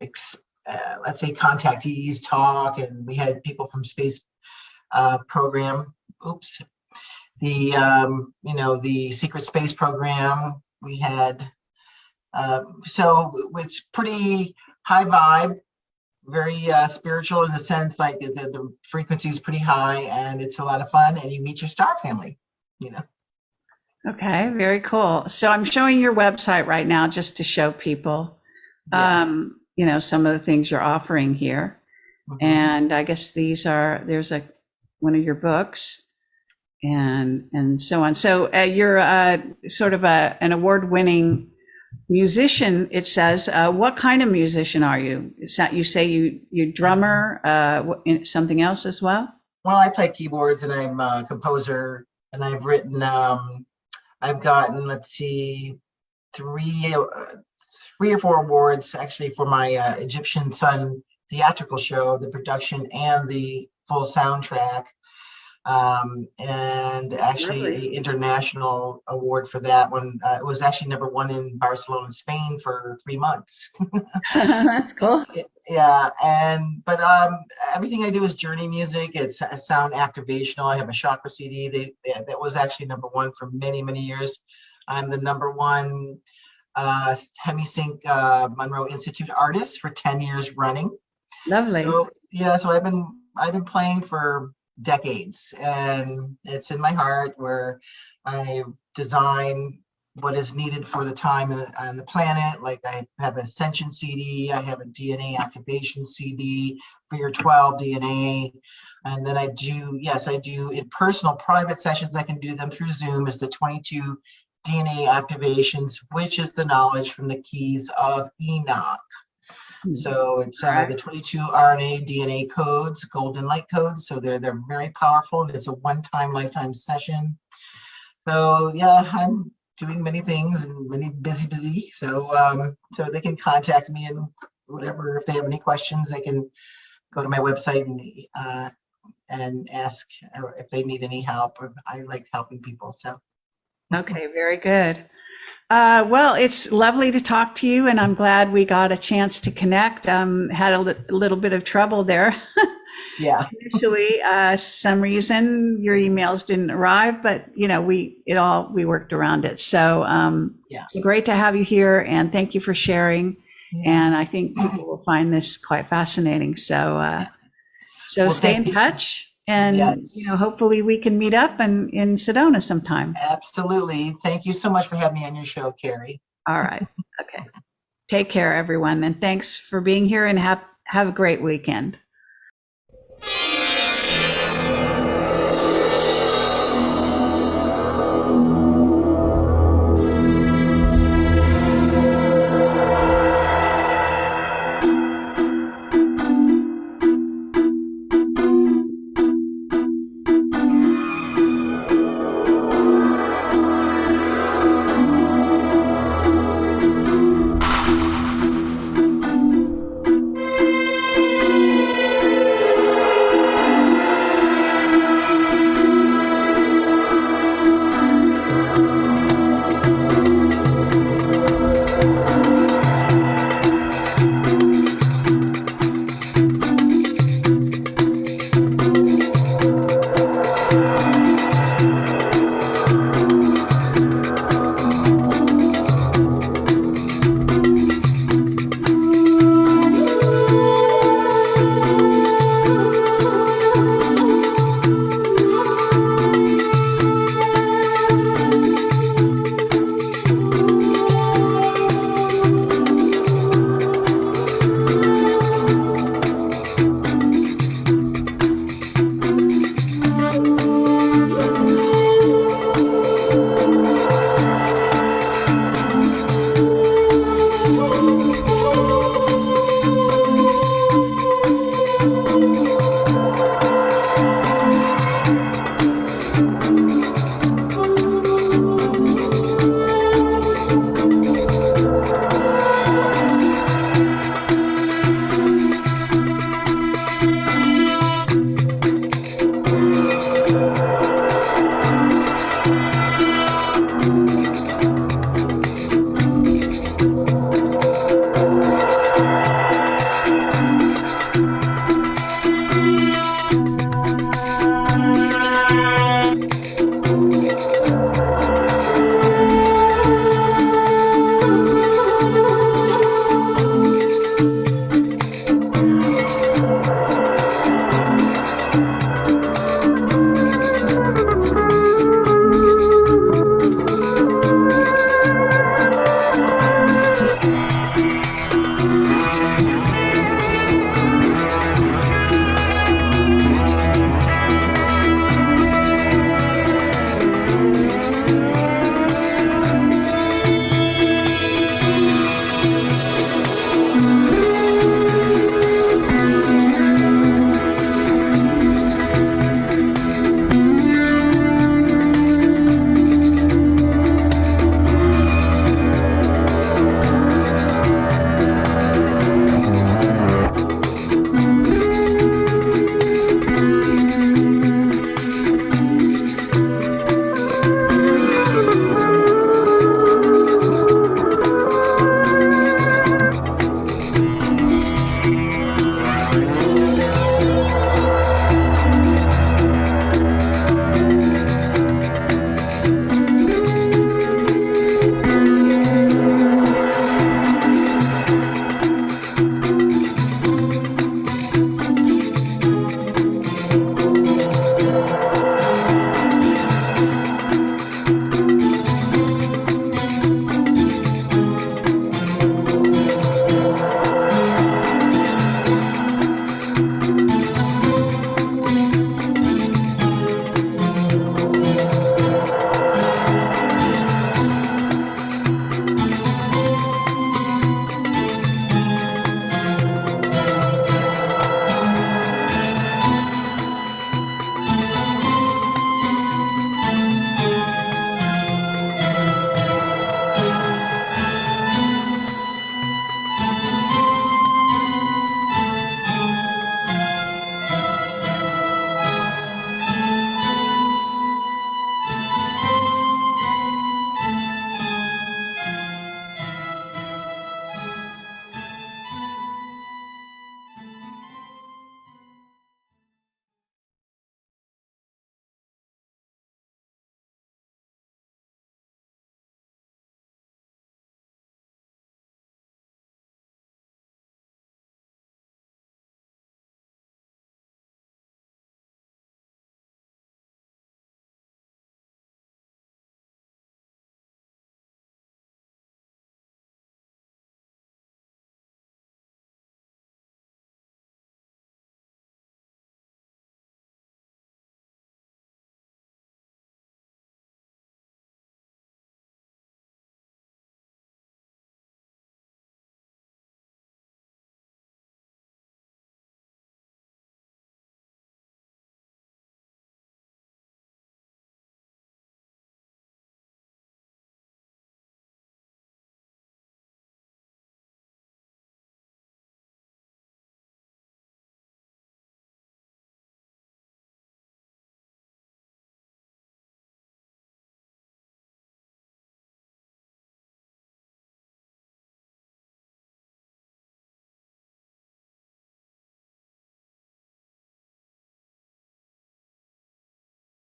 let's say contactees talk, and we had people from space program, the secret space program. We had so it's pretty high vibe, very spiritual in the sense like the frequency is pretty high, and it's a lot of fun, and you meet your star family. Okay, very cool. So I'm showing your website right now just to show people Yes. some of the things you're offering here. And I guess there's one of your books and so on. So you're sort of an award-winning musician, it says. What kind of musician are you? You say you drummer, something else as well? Well, I play keyboards, and I'm a composer, and I've written, I've gotten, let's see, 3 or 4 awards actually for my Egyptian Sun theatrical show, the production and the full soundtrack. And actually an international award for that one. It was actually #1 in Barcelona, Spain for 3 months. That's cool. Yeah, but everything I do is journey music. It's sound activational. I have a chakra CD. That was actually #1 for many, many years. I'm the #1 Hemisync Monroe Institute artist for 10 years running. Lovely. So I've been playing for decades, and it's in my heart, where I design what is needed for the time on the planet. Like I have Ascension CD, I have a DNA activation CD for your 12 DNA. And then I do in personal private sessions, I can do them through Zoom, is the 22 DNA activations, which is the knowledge from the keys of Enoch. So it's the 22 RNA DNA codes, golden light codes. So they're very powerful, and it's a one-time lifetime session. So yeah, I'm doing many things and many busy. So they can contact me, and whatever, if they have any questions, they can go to my website and ask if they need any help. I like helping people. So. Okay, very good. Well, it's lovely to talk to you, and I'm glad we got a chance to connect. Had a little bit of trouble there. Yeah. Initially, some reason your emails didn't arrive, but we worked around it. So It's great to have you here, and thank you for sharing. Yeah. And I think people will find this quite fascinating. So stay in touch. And hopefully we can meet up in Sedona sometime. Absolutely. Thank you so much for having me on your show, Kerry. All right. Okay. Take care, everyone. And thanks for being here, and have a great weekend.